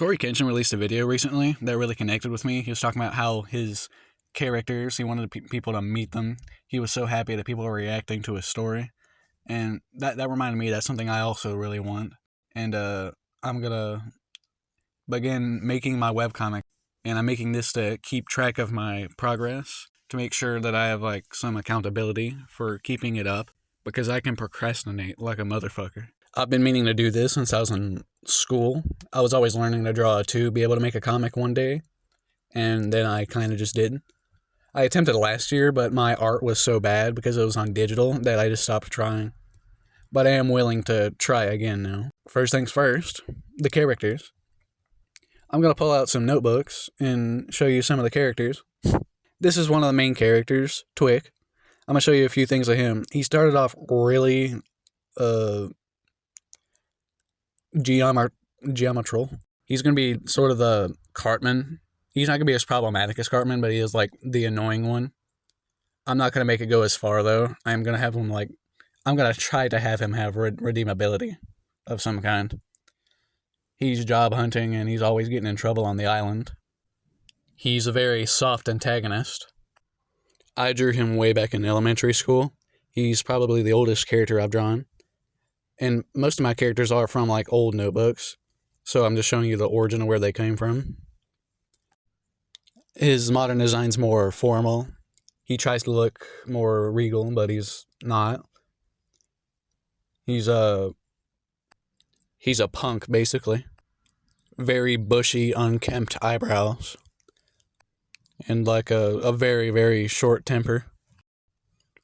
Cory Kenshins released a video recently that really connected with me. He was talking about how his characters, he wanted people to meet them. He was so happy that people were reacting to his story. And that reminded me that's something I also really want. And I'm going to begin making my webcomic. And I'm making this to keep track of my progress, to make sure that I have some accountability for keeping it up, because I can procrastinate like a motherfucker. I've been meaning to do this since I was in school. I was always learning to draw to be able to make a comic one day, and then I kind of just did. I attempted last year, but my art was so bad because it was on digital that I just stopped trying. But I am willing to try again now. First things first, the characters. I'm going to pull out some notebooks and show you some of the characters. This is one of the main characters, Twick. I'm going to show you a few things of him. He started off really geometral. He's going to be sort of the Cartman. He's not going to be as problematic as Cartman, but he is the annoying one. I'm not going to make it go as far, though. I'm going to have him I'm going to try to have him have redeemability of some kind. He's job hunting, and he's always getting in trouble on the island. He's a very soft antagonist. I drew him way back in elementary school. He's probably the oldest character I've drawn. And most of my characters are from old notebooks. So I'm just showing you the origin of where they came from. His modern design's more formal. He tries to look more regal, but he's not. He's a punk, basically. Very bushy, unkempt eyebrows. And a very, very short temper.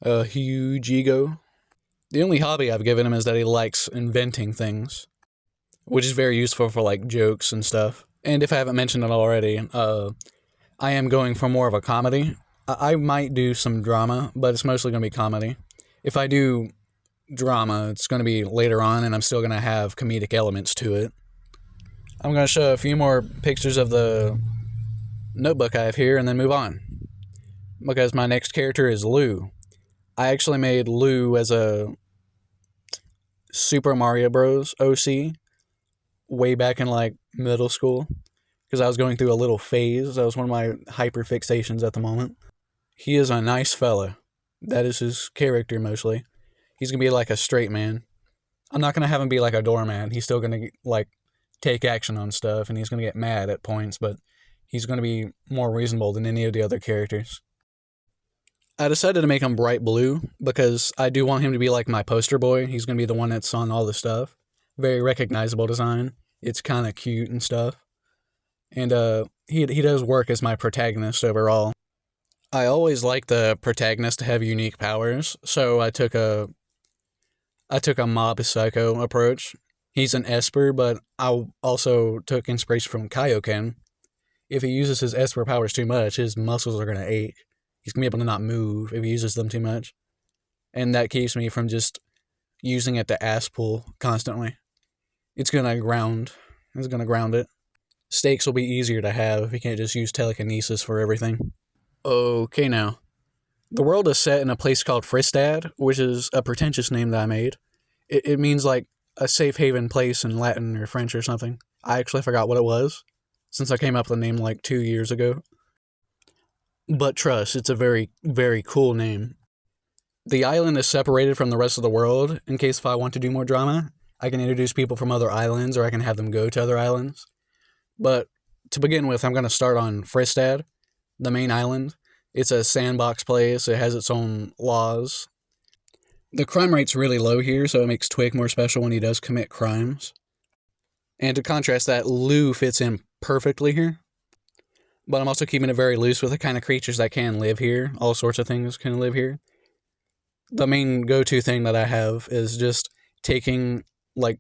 A huge ego. The only hobby I've given him is that he likes inventing things, which is very useful for jokes and stuff. And if I haven't mentioned it already, I am going for more of a comedy. I might do some drama, but it's mostly going to be comedy. If I do drama, it's going to be later on, and I'm still going to have comedic elements to it. I'm going to show a few more pictures of the notebook I have here and then move on, because my next character is Lou. I actually made Lou as a Super Mario Bros. OC way back in middle school, because I was going through a little phase. That was one of my hyperfixations at the moment. He is a nice fella. That is his character mostly. He's going to be a straight man. I'm not going to have him be a doormat. He's still going to take action on stuff, and he's going to get mad at points, but he's going to be more reasonable than any of the other characters. I decided to make him bright blue because I do want him to be my poster boy. He's going to be the one that's on all the stuff. Very recognizable design. It's kind of cute and stuff. And he does work as my protagonist overall. I always like the protagonist to have unique powers, so I took a mob psycho approach. He's an Esper, but I also took inspiration from Kaioken. If he uses his Esper powers too much, his muscles are going to ache. He's going to be able to not move if he uses them too much. And that keeps me from just using it to ass pull constantly. It's going to ground it. Stakes will be easier to have if you can't just use telekinesis for everything. Okay, now. The world is set in a place called Fristad, which is a pretentious name that I made. It means a safe haven place in Latin or French or something. I actually forgot what it was, since I came up with the name 2 years ago. But trust, it's a very, very cool name. The island is separated from the rest of the world, in case if I want to do more drama. I can introduce people from other islands, or I can have them go to other islands. But to begin with, I'm going to start on Fristad, the main island. It's a sandbox place. It has its own laws. The crime rate's really low here, so it makes Twick more special when he does commit crimes. And to contrast that, Lou fits in perfectly here. But I'm also keeping it very loose with the kind of creatures that can live here. All sorts of things can live here. The main go-to thing that I have is just taking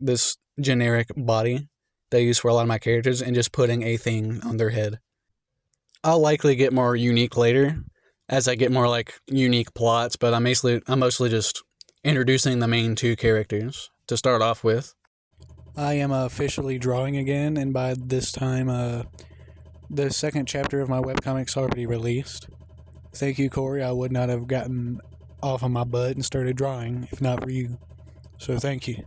this generic body that I use for a lot of my characters and just putting a thing on their head. I'll likely get more unique later as I get more unique plots, but I'm mostly just introducing the main two characters to start off with. I am officially drawing again, and by this time, the second chapter of my webcomic's already released. Thank you, Cory. I would not have gotten off of my butt and started drawing if not for you. So thank you.